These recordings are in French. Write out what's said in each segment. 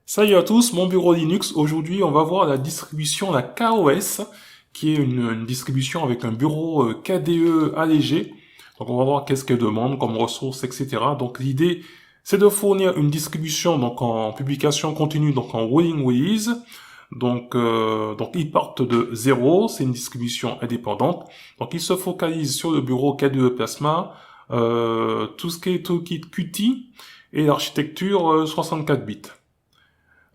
Salut à tous, mon bureau Linux. Aujourd'hui, on va voir la distribution, la KOS, qui est une distribution avec un bureau KDE allégé. Donc, on va voir qu'est-ce qu'elle demande comme ressources, etc. Donc, l'idée, c'est de fournir une distribution donc en publication continue, donc en rolling release. Donc ils partent de zéro. C'est une distribution indépendante. Donc, ils se focalisent sur le bureau KDE Plasma, tout ce qui est toolkit Qt et l'architecture 64 bits.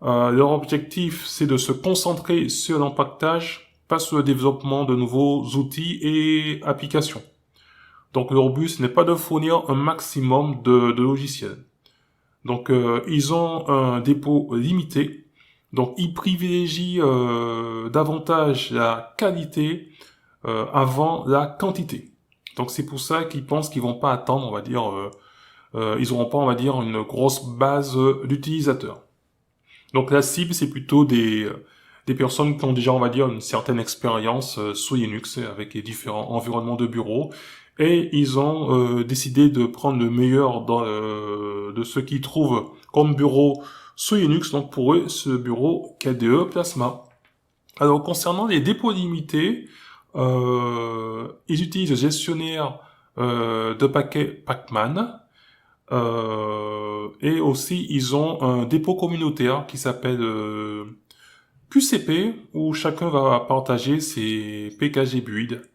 Leur objectif, c'est de se concentrer sur l'empaquetage, pas sur le développement de nouveaux outils et applications. Donc leur but, ce n'est pas de fournir un maximum de logiciels. Donc ils ont un dépôt limité. Donc ils privilégient davantage la qualité avant la quantité. Donc c'est pour ça qu'ils pensent qu'ils vont pas attendre, on va dire, ils n'auront pas, on va dire, une grosse base d'utilisateurs. Donc la cible, c'est plutôt des personnes qui ont déjà, on va dire, une certaine expérience sous Linux avec les différents environnements de bureau. Et ils ont décidé de prendre le meilleur de ce qu'ils trouvent comme bureau sous Linux. Donc pour eux, ce bureau KDE Plasma. Alors concernant les dépôts limités, ils utilisent le gestionnaire de paquets Pacman. Et aussi, ils ont un dépôt communautaire qui s'appelle QCP, où chacun va partager ses PKG build.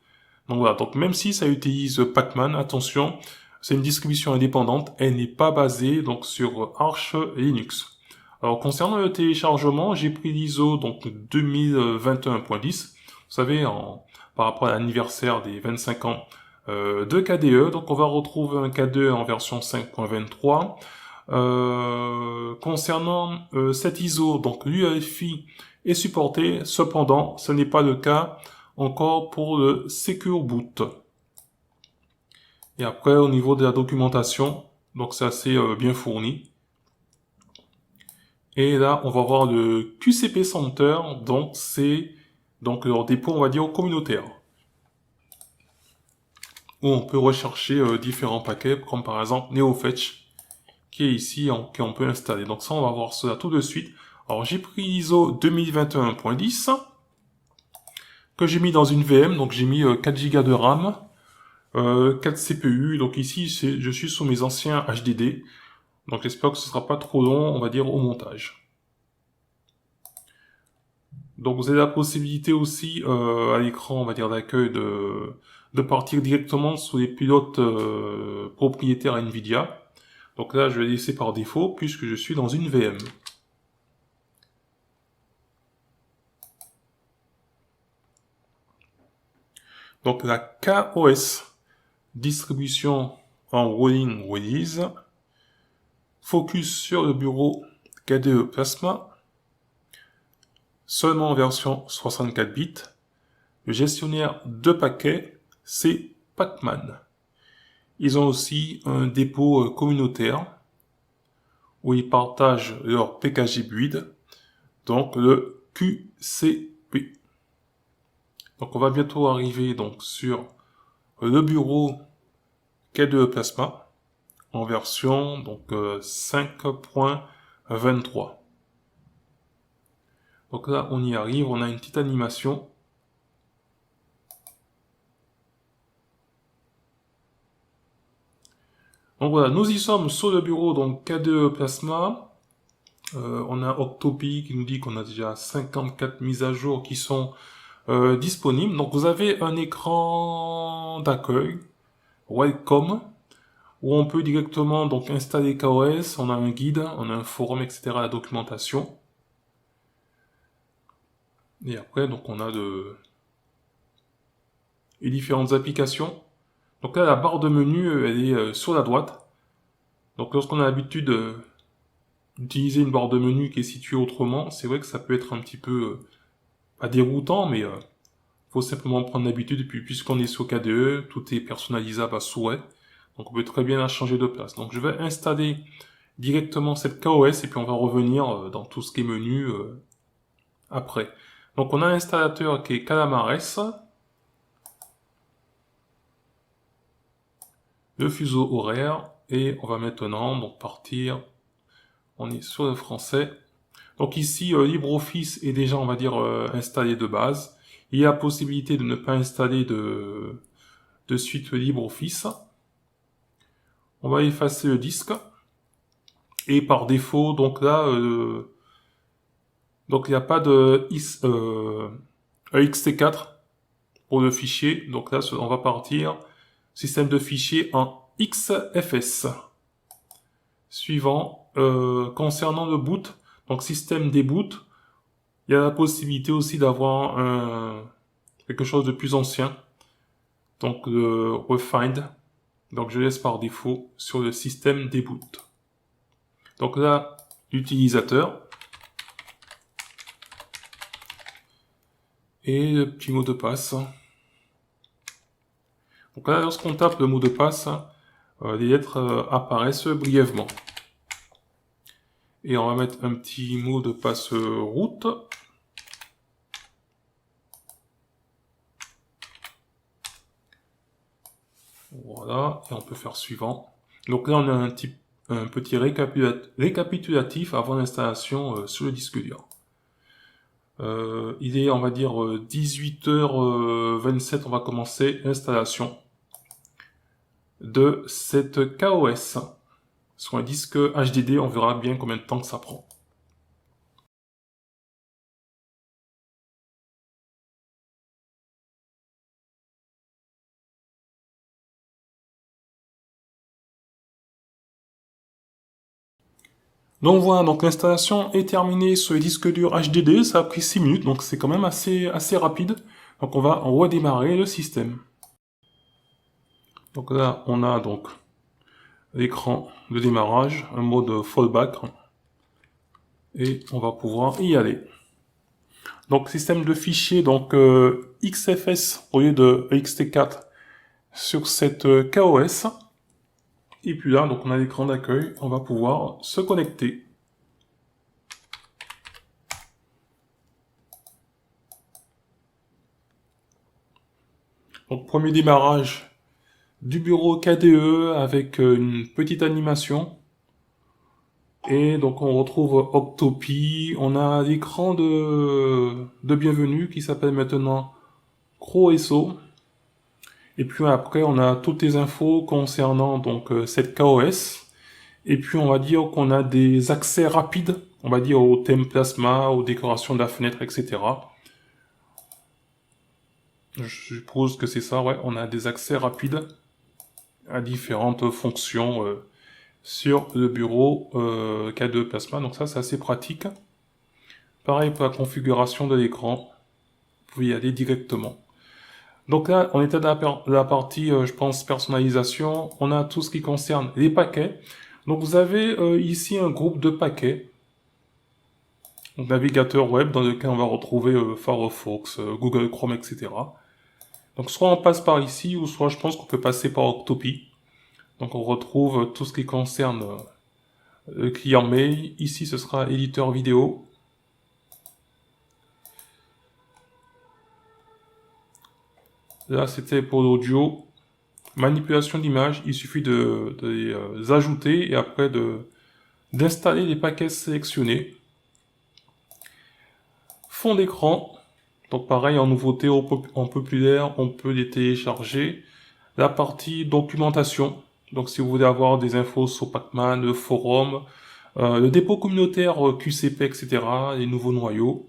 Donc voilà, donc même si ça utilise Pacman, attention, c'est une distribution indépendante, elle n'est pas basée donc sur Arch Linux. Alors concernant le téléchargement, j'ai pris l'ISO donc 2021.10, vous savez, par rapport à l'anniversaire des 25 ans de KDE. Donc on va retrouver un KDE en version 5.23. Concernant cette ISO, donc l'UEFI est supporté, cependant ce n'est pas le cas encore pour le Secure Boot. Et après au niveau de la documentation, donc c'est assez bien fourni. Et là on va voir le QCP Center, donc c'est donc leur dépôt on va dire communautaire, où on peut rechercher différents paquets, comme par exemple NeoFetch, qui est ici, qu'on peut installer. Donc ça, on va voir cela tout de suite. Alors j'ai pris l'ISO 2021.10, que j'ai mis dans une VM, donc j'ai mis 4 Go de RAM, 4 CPU, donc ici je suis sur mes anciens HDD, donc j'espère que ce sera pas trop long, on va dire, au montage. Donc vous avez la possibilité aussi à l'écran, on va dire, d'accueil de partir directement sous les pilotes propriétaires Nvidia. Donc là, je vais laisser par défaut puisque je suis dans une VM. Donc la KOS, distribution en rolling release, focus sur le bureau KDE Plasma, seulement en version 64 bits. Le gestionnaire de paquets, c'est Pacman. Ils ont aussi un dépôt communautaire où ils partagent leur PKG build, donc le QCP. Donc on va bientôt arriver donc sur le bureau KDE Plasma en version donc 5.23. Donc là on y arrive, on a une petite animation. Donc voilà, nous y sommes sur le bureau donc KDE Plasma. On a Octopi qui nous dit qu'on a déjà 54 mises à jour qui sont disponibles. Donc vous avez un écran d'accueil, Welcome, où on peut directement donc installer KOS, on a un guide, on a un forum, etc., la documentation. Et après, donc on a les différentes applications. Donc là, la barre de menu, elle est sur la droite. Donc lorsqu'on a l'habitude d'utiliser une barre de menu qui est située autrement, c'est vrai que ça peut être un petit peu, pas déroutant, mais faut simplement prendre l'habitude. Et puis puisqu'on est sur KDE, tout est personnalisable à souhait. Donc on peut très bien la changer de place. Donc je vais installer directement cette KOS et puis on va revenir dans tout ce qui est menu après. Donc on a un installateur qui est Calamares, le fuseau horaire, et on va maintenant donc partir, on est sur le français, Donc ici, LibreOffice est déjà, on va dire, installé de base. Il y a possibilité de ne pas installer de suite LibreOffice. On va effacer le disque. Et par défaut, donc là, donc il n'y a pas de ext4 pour le fichier. Donc là, on va partir système de fichiers en XFS. Suivant, concernant le boot, donc système des boot, il y a la possibilité aussi d'avoir quelque chose de plus ancien, donc le refind. Donc je laisse par défaut sur le système des boot. Donc là, l'utilisateur et le petit mot de passe. Donc là, lorsqu'on tape le mot de passe, les lettres apparaissent brièvement. Et on va mettre un petit mot de passe route. Voilà, et on peut faire suivant. Donc là, on a un petit récapitulatif avant l'installation sur le disque dur. Il est, on va dire, 18h27, on va commencer l'installation de cette KOS. Sur un disque HDD, on verra bien combien de temps que ça prend. Donc voilà, donc l'installation est terminée sur le disque dur HDD, ça a pris 6 minutes, donc c'est quand même assez rapide. Donc on va redémarrer le système. Donc là, on a donc l'écran de démarrage, un mode fallback, et on va pouvoir y aller. Donc système de fichiers, donc XFS au lieu de ext4 sur cette KOS. Et puis là, donc on a l'écran d'accueil, on va pouvoir se connecter. Donc premier démarrage du bureau KDE avec une petite animation. Et donc on retrouve Octopi, on a l'écran de bienvenue qui s'appelle maintenant CroSO. Et puis après on a toutes les infos concernant donc cette KOS. Et puis on va dire qu'on a des accès rapides, on va dire au thème plasma, aux décorations de la fenêtre, etc. Je suppose que c'est ça, ouais, on a des accès rapides à différentes fonctions sur le bureau K2 Plasma, donc ça c'est assez pratique. Pareil pour la configuration de l'écran, vous pouvez y aller directement. Donc là, on était dans la partie, je pense, personnalisation. On a tout ce qui concerne les paquets. Donc vous avez ici un groupe de paquets. Donc, navigateur web dans lequel on va retrouver Firefox, Google Chrome, etc. Donc soit on passe par ici, ou soit je pense qu'on peut passer par Octopi. Donc on retrouve tout ce qui concerne le client mail. Ici ce sera éditeur vidéo. Là c'était pour l'audio. Manipulation d'images, il suffit de les ajouter et après d'installer les paquets sélectionnés. Fond d'écran, donc pareil en nouveauté, en populaire, on peut les télécharger. La partie documentation, donc si vous voulez avoir des infos sur Pacman, le forum, le dépôt communautaire QCP, etc., les nouveaux noyaux.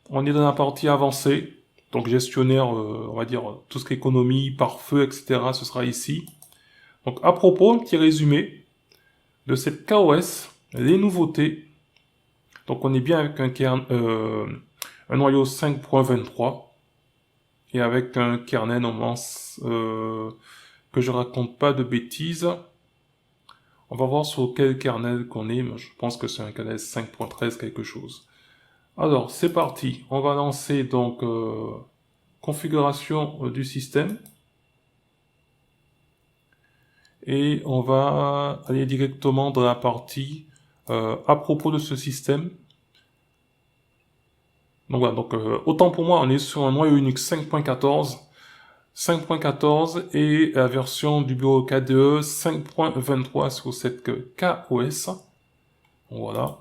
On est dans la partie avancée. Donc gestionnaire, on va dire tout ce qui est économie, pare-feu, etc. Ce sera ici. Donc à propos, un petit résumé de cette KOS, les nouveautés. Donc on est bien avec un noyau 5.23 et avec un kernel normalement que je raconte pas de bêtises. On va voir sur quel kernel qu'on est. Je pense que c'est un kernel 5.13 quelque chose. Alors, c'est parti. On va lancer donc configuration du système. Et on va aller directement dans la partie à propos de ce système. Donc voilà, donc autant pour moi, on est sur un noyau Unix 5.14. 5.14 et la version du bureau KDE 5.23 sur cette KOS. Voilà.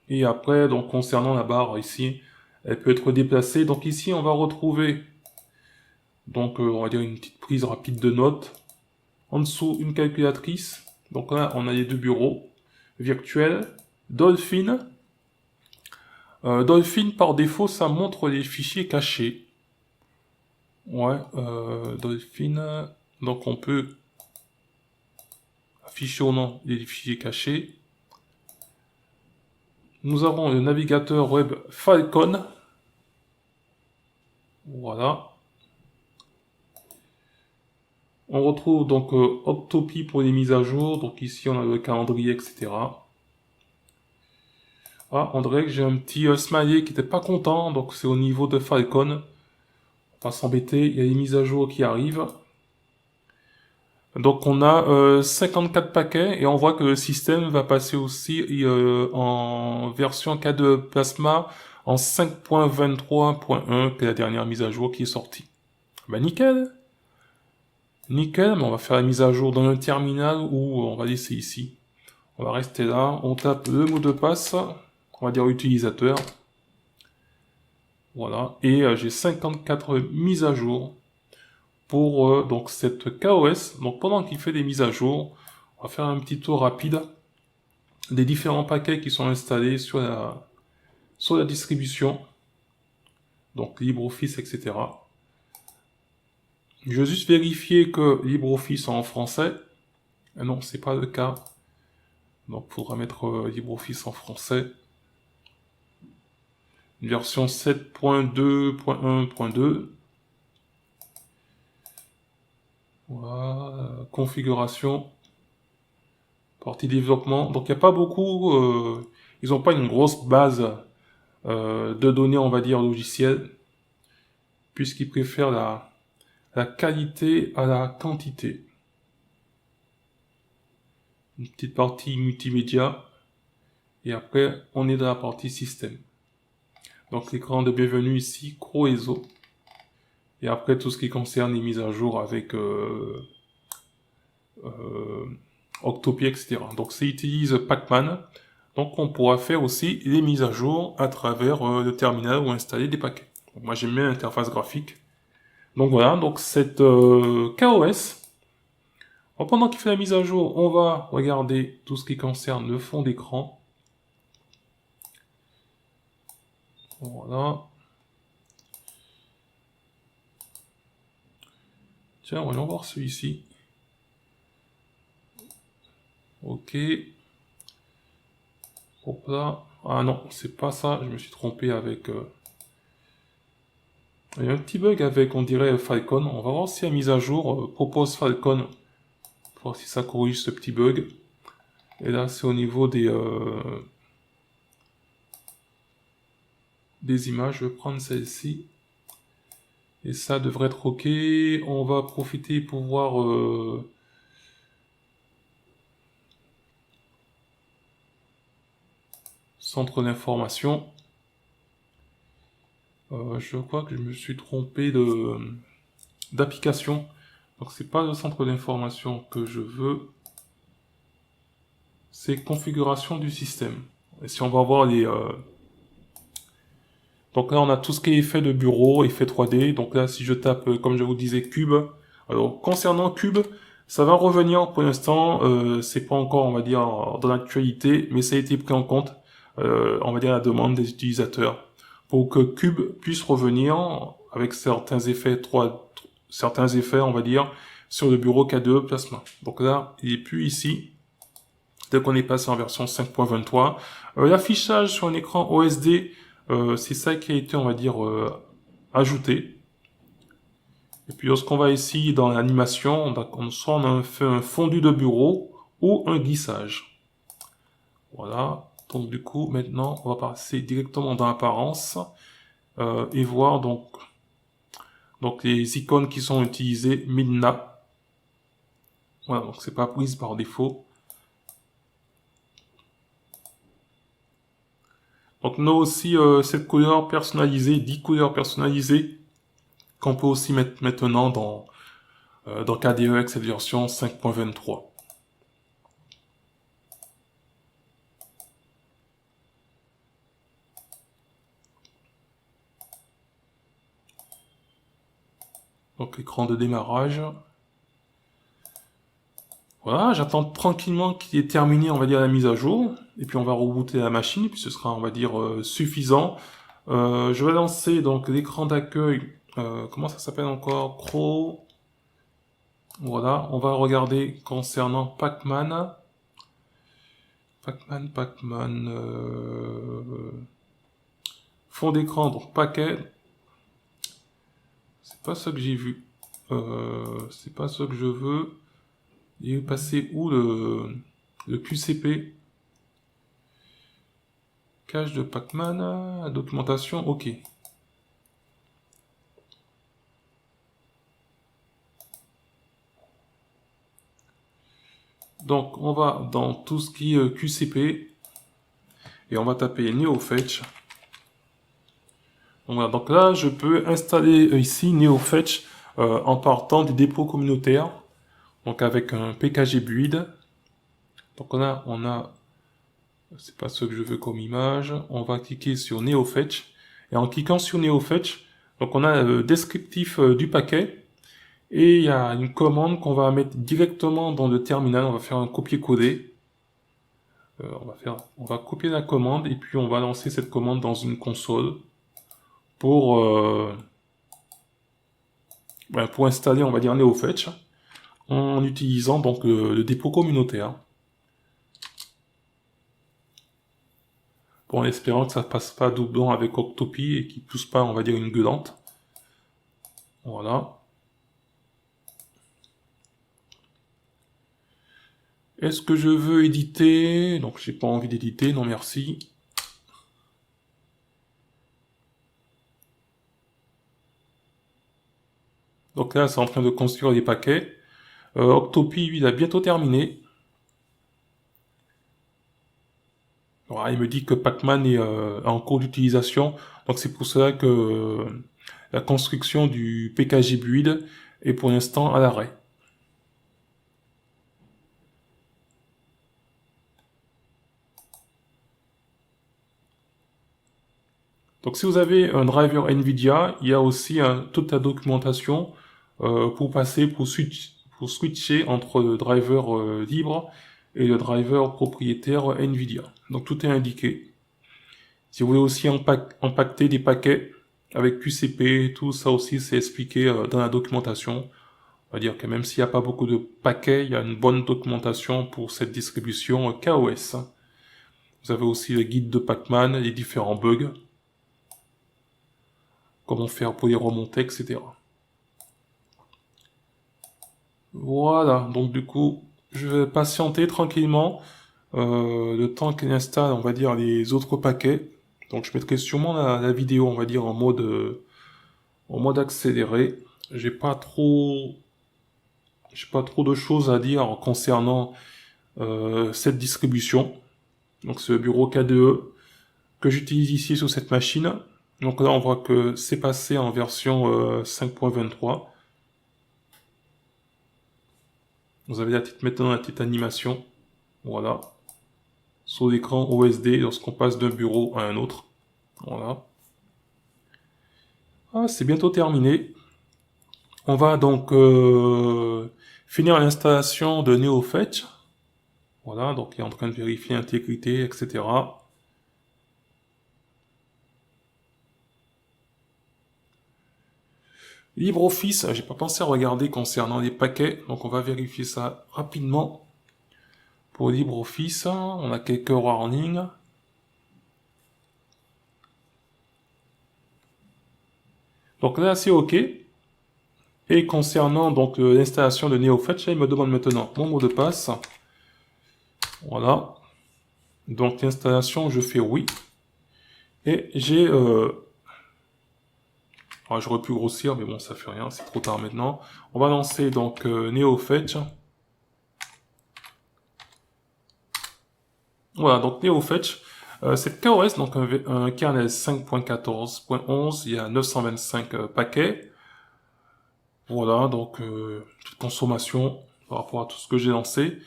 Et après, donc concernant la barre ici, elle peut être déplacée. Donc ici, on va retrouver, donc on va dire une petite prise rapide de notes. En dessous, une calculatrice. Donc là, on a les deux bureaux virtuels. Dolphin. Dolphin, par défaut, ça montre les fichiers cachés. Ouais, Dolphin. Donc on peut afficher ou non les fichiers cachés. Nous avons le navigateur web Falcon. Voilà. On retrouve donc Octopi pour les mises à jour. Donc ici on a le calendrier, etc. Ah, on dirait que j'ai un petit smiley qui n'était pas content. Donc c'est au niveau de Falcon. On va pas s'embêter, il y a les mises à jour qui arrivent. Donc on a 54 paquets et on voit que le système va passer aussi en version K2 Plasma en 5.23.1, qui est la dernière mise à jour qui est sortie. Bah nickel! Nickel, mais on va faire la mise à jour dans le terminal ou on va laisser ici. On va rester là, on tape le mot de passe, on va dire utilisateur. Voilà, et j'ai 54 mises à jour pour donc cette KOS. Donc pendant qu'il fait des mises à jour, on va faire un petit tour rapide des différents paquets qui sont installés sur la distribution, donc LibreOffice, etc. Je vais juste vérifier que LibreOffice est en français. Non, c'est pas le cas. Donc, il faudra mettre LibreOffice en français. Version 7.2.1.2. Voilà, configuration. Partie développement. Donc, il n'y a pas beaucoup. Ils n'ont pas une grosse base de données, on va dire, logicielles. Puisqu'ils préfèrent la qualité à la quantité. Une petite partie multimédia. Et après, on est dans la partie système. Donc l'écran de bienvenue ici, Croeso. Et après tout ce qui concerne les mises à jour avec Octopi, etc. Donc ça utilise Pacman. Donc on pourra faire aussi les mises à jour à travers le terminal ou installer des paquets. Donc, moi j'aime bien l'interface graphique. Donc voilà, donc cette KOS. Alors, pendant qu'il fait la mise à jour, on va regarder tout ce qui concerne le fond d'écran. Voilà. Tiens, voyons voir celui-ci. Ok. Hop là. Ah non, c'est pas ça, je me suis trompé avec... Il y a un petit bug avec, on dirait, Falcon. On va voir si la mise à jour propose Falcon. Pour voir si ça corrige ce petit bug. Et là, c'est au niveau des images. Je vais prendre celle-ci. Et ça devrait être OK. On va profiter pour voir... centre d'information. Je crois que je me suis trompé d'application. Donc c'est pas le centre d'information que je veux. C'est configuration du système. Et si on va voir les... Donc là on a tout ce qui est effet de bureau, effet 3D. Donc là si je tape, comme je vous disais, Cube. Alors concernant Cube, ça va revenir pour l'instant. C'est pas encore, on va dire, dans l'actualité, mais ça a été pris en compte. On va dire à la demande des utilisateurs. Pour que Cube puisse revenir avec certains effets, on va dire, sur le bureau K2 Plasma. Donc là, il est plus ici. Dès qu'on est passé en version 5.23. L'affichage sur un écran OSD, c'est ça qui a été, on va dire, ajouté. Et puis lorsqu'on va ici dans l'animation, soit on a fait un fondu de bureau ou un glissage. Voilà. Donc du coup, maintenant, on va passer directement dans l'apparence et voir donc les icônes qui sont utilisées, Midna. Voilà, donc c'est pas prise par défaut. Donc on a aussi cette couleur personnalisée, 10 couleurs personnalisées qu'on peut aussi mettre maintenant dans KDE avec cette version 5.23. Donc écran de démarrage. Voilà, j'attends tranquillement qu'il ait terminé, on va dire, la mise à jour. Et puis on va rebooter la machine, et puis ce sera, on va dire, suffisant. Je vais lancer donc l'écran d'accueil. Comment ça s'appelle encore? Crow. Voilà, on va regarder concernant Pac-Man. Pac-Man. Fond d'écran, donc paquet. C'est pas ça que j'ai vu. C'est pas ça que je veux. Il est passé où le QCP? Cache de Pac-Man, documentation, ok. Donc on va dans tout ce qui est QCP et on va taper NeoFetch. Voilà, donc là je peux installer ici NeoFetch en partant du dépôt communautaire, donc avec un PKG build. Donc on a c'est pas ce que je veux comme image. On va cliquer sur NeoFetch. Et en cliquant sur NeoFetch, donc on a le descriptif du paquet. Et il y a une commande qu'on va mettre directement dans le terminal. On va faire un copier-coller. On va copier la commande et puis on va lancer cette commande dans une console pour pour installer, on va dire, NeoFetch en utilisant donc le dépôt communautaire. Bon, en espérant que ça passe pas doublon avec Octopi et qu'il pousse pas, on va dire, une gueulante. Voilà. Est-ce que je veux éditer? Donc j'ai pas envie d'éditer, non merci. Donc là c'est en train de construire des paquets. Octopi, lui, il a bientôt terminé. Voilà, il me dit que Pac-Man est en cours d'utilisation. Donc c'est pour cela que la construction du PKG build est pour l'instant à l'arrêt. Donc si vous avez un driver NVIDIA, il y a aussi toute la documentation pour switcher entre le driver libre et le driver propriétaire NVIDIA. Donc tout est indiqué. Si vous voulez aussi impacter des paquets avec QCP, tout ça aussi c'est expliqué dans la documentation. On va dire que même s'il n'y a pas beaucoup de paquets, il y a une bonne documentation pour cette distribution KOS. Vous avez aussi le guide de Pac-Man, les différents bugs, comment faire pour les remonter, etc. Voilà, donc du coup, je vais patienter tranquillement le temps qu'il installe, on va dire, les autres paquets. Donc je mettrai sûrement la vidéo, on va dire, en mode accéléré. J'ai pas trop de choses à dire concernant cette distribution. Donc ce bureau KDE que j'utilise ici sur cette machine. Donc là on voit que c'est passé en version 5.23. Vous avez maintenant la petite animation. Voilà. Sur l'écran OSD lorsqu'on passe d'un bureau à un autre. Voilà. Ah, c'est bientôt terminé. On va donc finir l'installation de NeoFetch. Voilà, donc il est en train de vérifier l'intégrité, etc. LibreOffice, j'ai pas pensé à regarder concernant les paquets, donc on va vérifier ça rapidement. Pour LibreOffice, on a quelques warnings. Donc là c'est OK. Et concernant donc l'installation de NeoFetch, il me demande maintenant mon mot de passe. Voilà. Donc l'installation, je fais oui. Et j'ai... j'aurais pu grossir, mais bon, ça fait rien, c'est trop tard maintenant. On va lancer donc NeoFetch. Voilà, donc NeoFetch. C'est KOS, donc un kernel 5.14.11, il y a 925 paquets. Voilà, donc toute consommation par rapport à tout ce que j'ai lancé.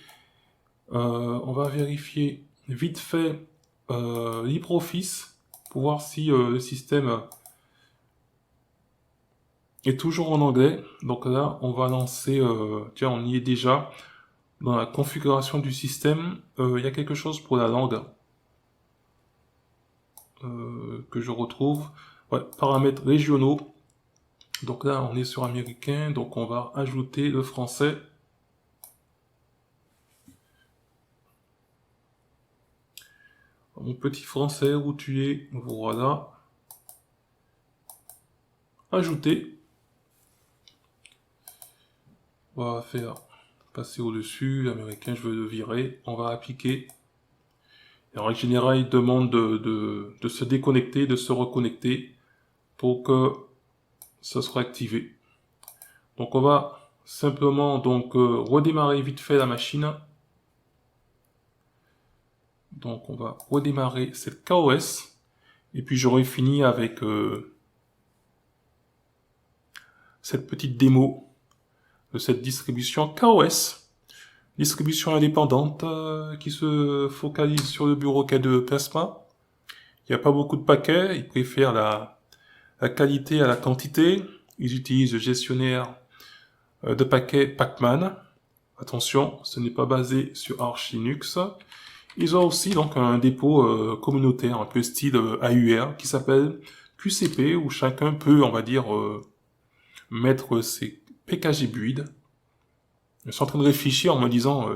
On va vérifier vite fait LibreOffice pour voir si le système est toujours en anglais. Donc là, on va lancer, tiens, on y est déjà. Dans la configuration du système, il y a quelque chose pour la langue que je retrouve. Ouais, paramètres régionaux. Donc là, on est sur américain, donc on va ajouter le français. Mon petit français, où tu es? Voilà. Ajouter. On va faire passer au-dessus. L'américain, je veux le virer. On va appliquer. Et en règle générale, il demande de se déconnecter, de se reconnecter pour que ça soit activé. Donc on va simplement donc redémarrer vite fait la machine. Donc on va redémarrer cette KOS. Et puis j'aurai fini avec cette petite démo de cette distribution KOS. Distribution indépendante qui se focalise sur le bureau K2 Plasma. Il n'y a pas beaucoup de paquets, ils préfèrent la qualité à la quantité. Ils utilisent le gestionnaire de paquets Pacman. Attention, ce n'est pas basé sur Arch Linux. Ils ont aussi donc un dépôt communautaire, un peu style AUR, qui s'appelle QCP, où chacun peut, on va dire, mettre ses PKG build. Je suis en train de réfléchir en me disant,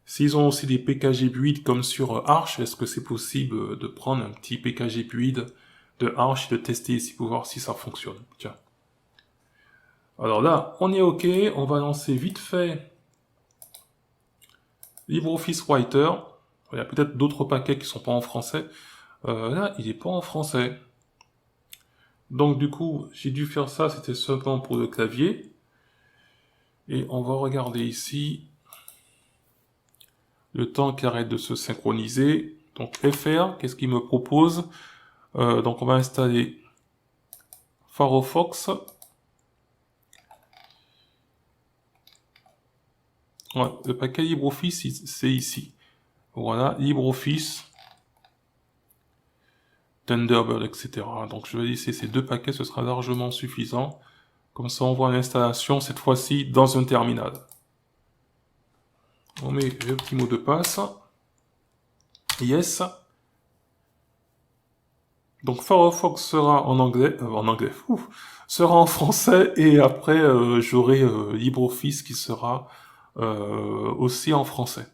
s'ils ont aussi des PKG build comme sur Arch, est-ce que c'est possible de prendre un petit PKG build de Arch et de tester ici pour voir si ça fonctionne. Tiens. Alors là, on est OK, on va lancer vite fait LibreOffice Writer. Il y a peut-être d'autres paquets qui sont pas en français. Là, il est pas en français. Donc du coup, j'ai dû faire ça, c'était simplement pour le clavier. Et on va regarder ici le temps qui arrête de se synchroniser. Donc FR, qu'est-ce qu'il me propose? Donc on va installer Firefox. Ouais, le paquet LibreOffice, c'est ici. Voilà, LibreOffice, Thunderbird, etc. Donc je vais laisser ces deux paquets, ce sera largement suffisant. Comme ça, on voit l'installation, cette fois-ci, dans un terminal. On met le petit mot de passe. Yes. Donc Firefox sera en anglais, sera en français, et après j'aurai LibreOffice qui sera aussi en français.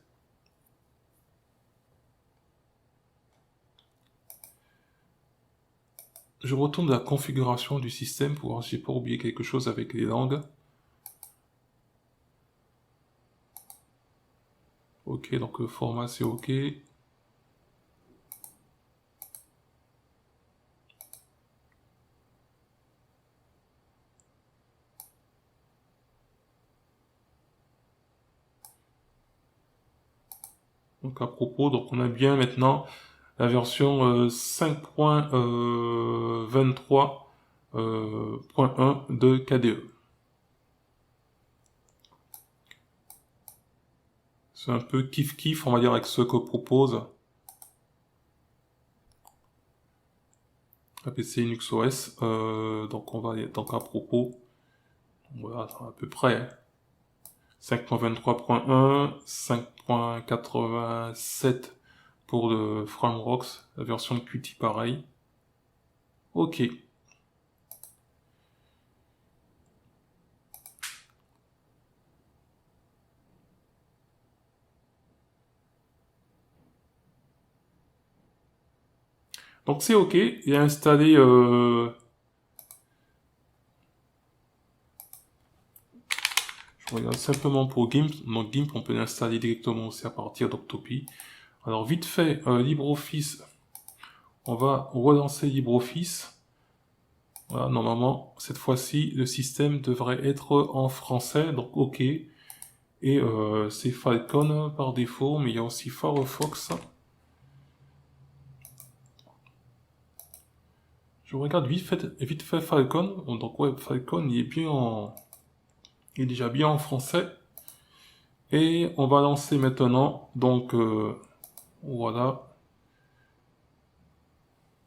Je retourne à la configuration du système pour voir si j'ai pas oublié quelque chose avec les langues. Ok, donc le format c'est ok. Donc à propos, donc on a bien maintenant la version 5.23.1 de KDE. C'est un peu kiff-kiff, on va dire, avec ce que propose APC Linux OS. Donc on va donc à propos, voilà, à peu près 5.23.1, 5.87 pour le FrameRocks, la version de Qt pareil. Ok. Donc c'est ok, il est installé je regarde simplement pour GIMP. Donc GIMP on peut l'installer directement aussi à partir d'Octopi. Alors vite fait, LibreOffice, on va relancer LibreOffice. Voilà, normalement cette fois-ci le système devrait être en français, donc ok. Et c'est Falcon par défaut, mais il y a aussi Firefox. Je regarde vite fait Falcon. Donc ouais, Falcon il est déjà bien en français. Et on va lancer maintenant. Donc voilà.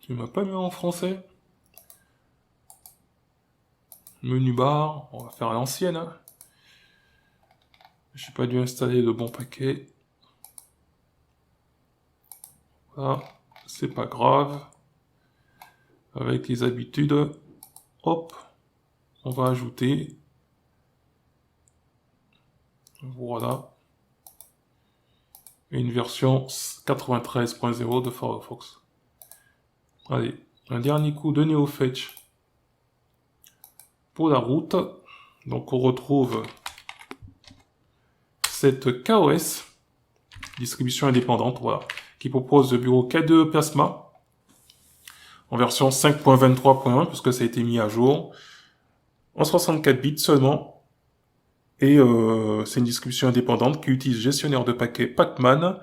Tu m'as pas mis en français? Menu bar, on va faire à l'ancienne. Hein. J'ai pas dû installer le bon paquet. Voilà, c'est pas grave. Avec les habitudes, hop, on va ajouter. Voilà. Et une version 93.0 de Firefox. Allez, un dernier coup de NeoFetch pour la route. Donc on retrouve cette KOS, distribution indépendante, voilà, qui propose le bureau KDE Plasma en version 5.23.1 puisque ça a été mis à jour en 64 bits seulement. Et c'est une distribution indépendante qui utilise gestionnaire de paquets Pacman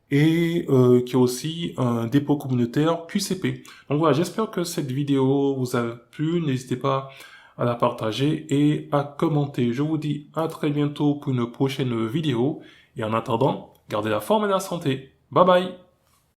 et qui a aussi un dépôt communautaire QCP. Donc voilà, j'espère que cette vidéo vous a plu. N'hésitez pas à la partager et à commenter. Je vous dis à très bientôt pour une prochaine vidéo. Et en attendant, gardez la forme et la santé. Bye bye!